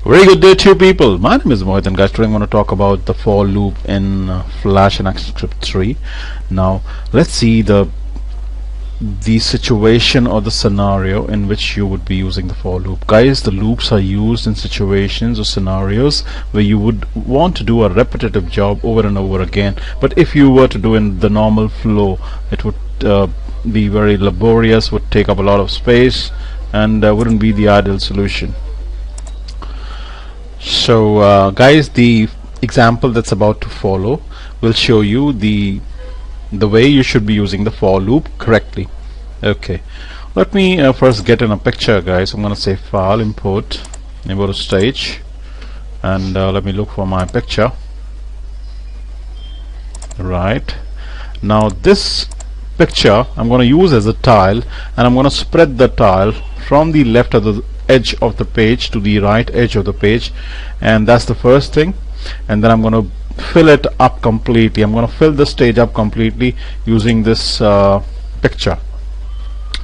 Very good day to you people. My name is Mohit, and guys, today I'm going to talk about the for loop in Flash and ActionScript 3. Now let's see the situation or the scenario in which you would be using the for loop. Guys, the loops are used in situations or scenarios where you would want to do a repetitive job over and over again, but if you were to do in the normal flow, it would be very laborious, would take up a lot of space, and wouldn't be the ideal solution. So guys, the example that's about to follow will show you the way you should be using the for loop correctly. Okay, let me first get in a picture, guys. I'm gonna say file, import, go to stage, and let me look for my picture. Right now, this picture I'm going to use as a tile, and I'm going to spread the tile from the left of the edge of the page to the right edge of the page, and that's the first thing. And then I'm going to fill it up completely. I'm going to fill the stage up completely using this picture.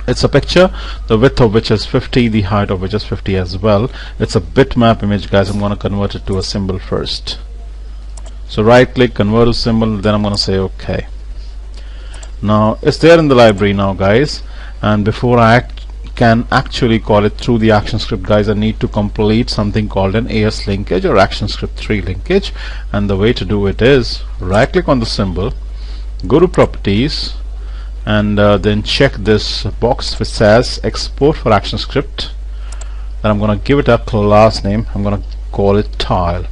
It's a picture, the width of which is 50, the height of which is 50 as well. It's a bitmap image, guys. I'm going to convert it to a symbol first. So right click, convert to symbol, then I'm going to say OK. Now it's there in the library now, guys, and before I can actually call it through the ActionScript, guys, I need to complete something called an AS linkage or ActionScript 3 linkage. And the way to do it is right click on the symbol, go to properties, and then check this box which says export for ActionScript. Then I'm going to give it a class name. I'm going to call it tile.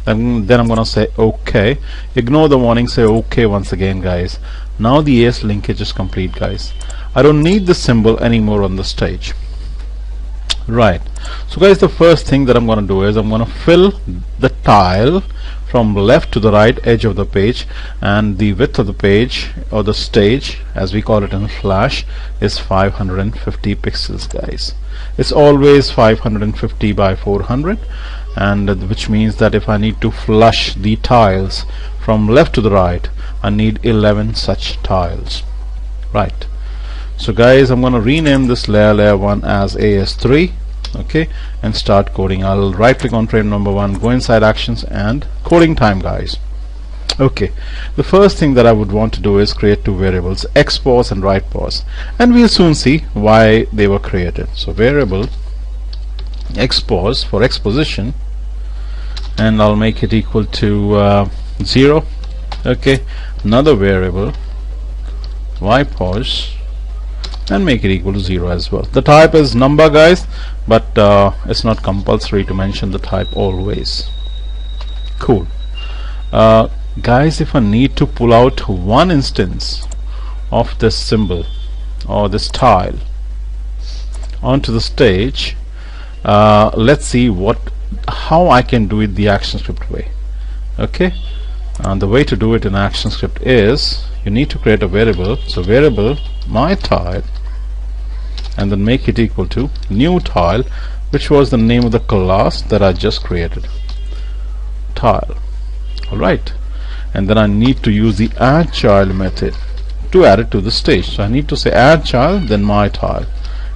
Then I'm going to say OK. Ignore the warning, say OK once again, guys. Now the AS linkage is complete, guys. I don't need the symbol anymore on the stage. Right. So guys, the first thing that I'm going to do is I'm going to fill the tile from left to the right edge of the page, and the width of the page or the stage, as we call it in Flash, is 550 pixels, guys. It's always 550 by 400, and which means that if I need to flush the tiles from left to the right, I need 11 such tiles. Right. So guys, I'm going to rename this layer 1 as AS3. Okay, and start coding. I'll right click on frame number 1, go inside actions, and coding time, guys. Okay, the first thing that I would want to do is create two variables, xpos and writepos, and we'll soon see why they were created. So variable xpos for exposition, and I'll make it equal to 0. Okay, another variable ypos, and make it equal to 0 as well. The type is number, guys, but it's not compulsory to mention the type always. Cool. Guys, if I need to pull out one instance of this symbol or this tile onto the stage, let's see how I can do it the ActionScript way. Okay, and the way to do it in ActionScript is you need to create a variable. So variable my tile, and then make it equal to new tile, which was the name of the class that I just created, tile. Alright, and then I need to use the add child method to add it to the stage. So I need to say add child, then my tile,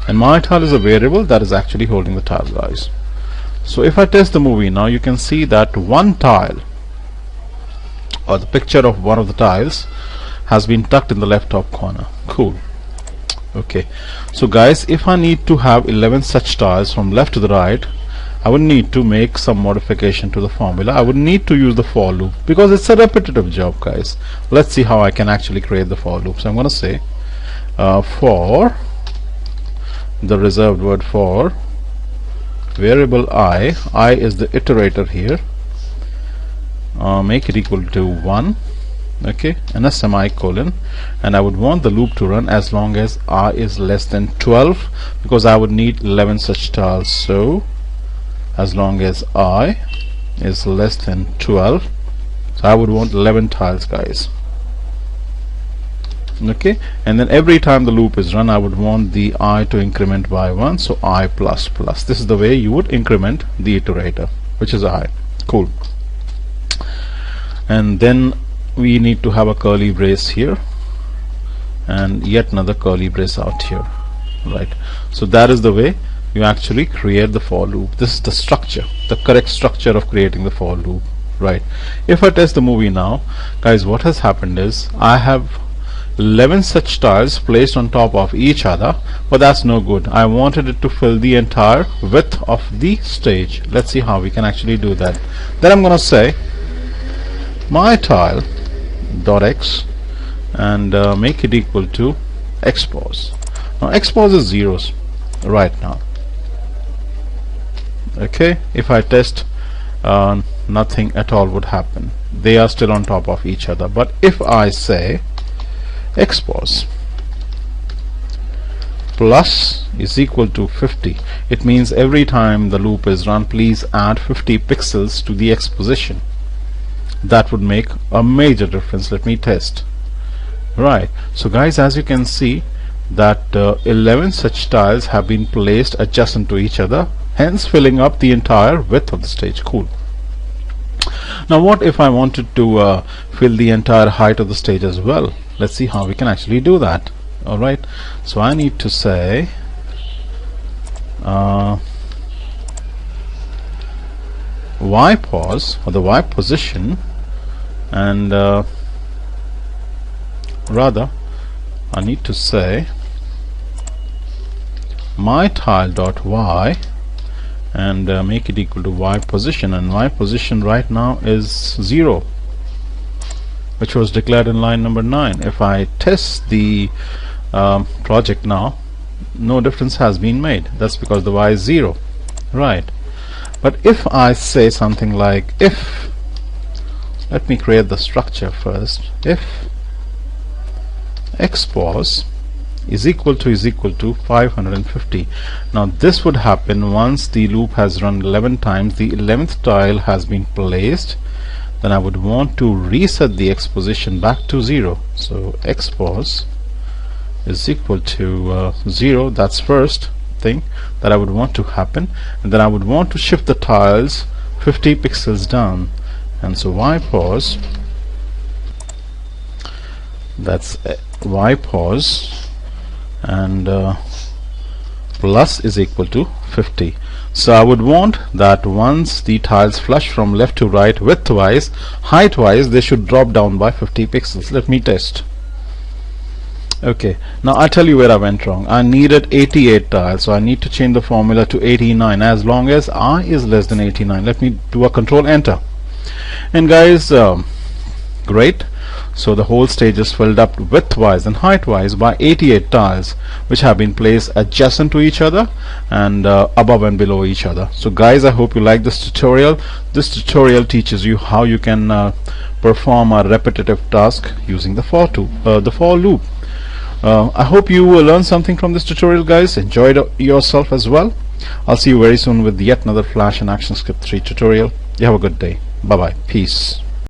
and my tile is a variable that is actually holding the tile, guys. So if I test the movie now, you can see that one tile, or the picture of one of the tiles, has been tucked in the left top corner. Cool. Okay, so guys, if I need to have 11 such tiles from left to the right, I would need to make some modification to the formula. I would need to use the for loop because it's a repetitive job, guys. Let's see how I can actually create the for loop. So I'm going to say for the reserved word for variable I is the iterator here, make it equal to 1. Okay, and a semicolon, and I would want the loop to run as long as I is less than 12, because I would need 11 such tiles. So as long as I is less than 12, so I would want 11 tiles, guys. Okay, and then every time the loop is run, I would want the I to increment by 1, so I plus plus. This is the way you would increment the iterator, which is I. Cool. And then we need to have a curly brace here, and yet another curly brace out here. Right, so that is the way you actually create the for loop. This is the structure, the correct structure of creating the for loop, right? If I test the movie now, guys, what has happened is I have 11 such tiles placed on top of each other, but that's no good. I wanted it to fill the entire width of the stage. Let's see how we can actually do that. Then I'm gonna say my tile dot x and make it equal to expose. Now expose is zeros right now. Okay, if I test, nothing at all would happen. They are still on top of each other. But if I say expose plus is equal to 50, it means every time the loop is run, please add 50 pixels to the exposition. That would make a major difference. Let me test. Right, so guys, as you can see that 11 such tiles have been placed adjacent to each other, hence filling up the entire width of the stage. Cool. Now what if I wanted to fill the entire height of the stage as well? Let's see how we can actually do that. Alright, so I need to say y pause, or the y position, and rather I need to say my tile dot y and make it equal to y position, and y position right now is 0, which was declared in line number 9. If I test the project now, no difference has been made. That's because the y is 0, right? But if I say something like, if, let me create the structure first, if expose is equal to 550. Now this would happen once the loop has run 11 times, the 11th tile has been placed. Then I would want to reset the exposition back to 0. So expose is equal to 0. That's first thing that I would want to happen, and then I would want to shift the tiles 50 pixels down, and so y pause, that's y pause, and plus is equal to 50. So I would want that once the tiles flush from left to right, width-wise, height-wise, they should drop down by 50 pixels. Let me test. Okay, now I'll tell you where I went wrong. I needed 88 tiles, so I need to change the formula to 89 as long as I is less than 89. Let me do a control enter, and guys, great. So the whole stage is filled up width-wise and height-wise by 88 tiles, which have been placed adjacent to each other and above and below each other. So guys, I hope you like this tutorial. This tutorial teaches you how you can perform a repetitive task using the for loop. I hope you will learn something from this tutorial, guys. Enjoy it yourself as well. I'll see you very soon with yet another Flash and ActionScript 3 tutorial. You have a good day. Bye bye. Peace.